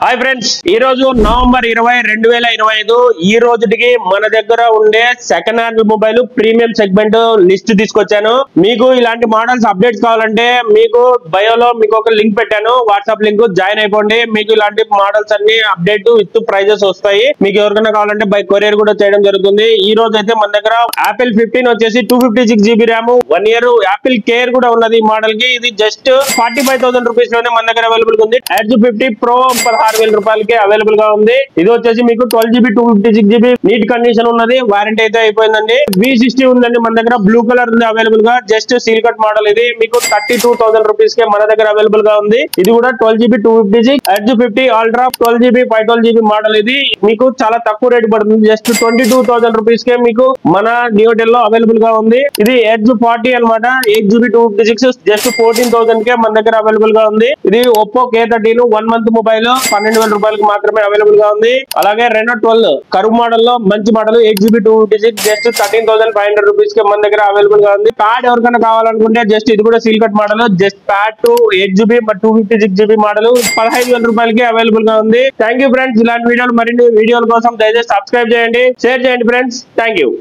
Hi friends, ఈ రోజు November 20, 2025 ఈ రోజుకి మన దగ్గర ఉండే second hand mobile premium segment list తీసుకొచ్చాను. మీకు ఇలాంటి మోడల్స్ అప్డేట్స్ కావాలంటే మీకు బయోలో మీకు ఒక లింక్ పెట్టాను, వాట్సాప్ లింక్, జాయిన్ అయిపోండి. మీకు ఇలాంటి మోడల్స్ అన్ని అప్డేట్ విత్ ప్రైజెస్ వస్తాయి. మీకు ఎవరికైనా కావాలంటే బై కొరియర్ కూడా చేయడం జరుగుతుంది. ఈ రోజు అయితే మన దగ్గర యాపిల్ 15 వచ్చేసి 256 GB RAM, 1 year Apple care కూడా ఉన్నది. ఈ మోడల్ కి ఇది జస్ట్ 45,000 రూపీస్ లోనే మన దగ్గర అవైలబుల్ ఉంది. ఎడ్జ్ 50 Pro 16,000 రూపాయలకి అవైలబుల్ గా ఉంది. ఇది వచ్చేసి మీకు 12 GB 256 GB నీట్ కండిషన్ ఉన్నది. వారంటీ అయితే అయిపోయిందండి. V60 ఉందండి మన దగ్గర, బ్లూ కలర్ ఉంది అవైలబుల్ గా. జస్ట్ సీల్ కట్ మోడల్ ఇది మీకు 32,000 రూపీస్ కే మన దగ్గర అవైలబుల్ గా ఉంది. ఇది కూడా 12 GB 256 edge 50 ultra 12 GB 512 GB model. ఇది మీకు చాలా తక్కువ రేట్ పడుతుంది. జస్ట్ 22,000 రూపీస్ కే మీకు మన న్యూటెల్ లో అవైలబుల్ గా ఉంది. ఇది ఎడ్జ్ 40 అనమాట, 8 GB 256 జస్ట్ 14,000 కే మన దగ్గర అవైలబుల్ గా ఉంది. ఇది ఒప్పో K13 1 month మొబైల్ 12,000 రూపాయలకి మాత్రమే అవైలబుల్ గా ఉంది. అలాగే Reno 12 కరువు మోడల్ లో మంచి మోడల్ 8 GB 256 జస్ట్ 13,500 రూపీస్ కి మన దగ్గర అవైలబుల్ గా ఉంది. ప్యాడ్ ఎవరికైనా కావాలనుకుంటే జస్ట్ ఇది కూడా seal cut model, just pad 8 GB 256 GB model 15,000 రూపాయలకి అవైలబుల్ గా ఉంది. Thank you friends. ఇలాంటి వీడియోలు మరిన్ని వీడియోల కోసం దయచేసి సబ్స్క్రైబ్ చేయండి, షేర్ చేయండి ఫ్రెండ్స్. Thank you.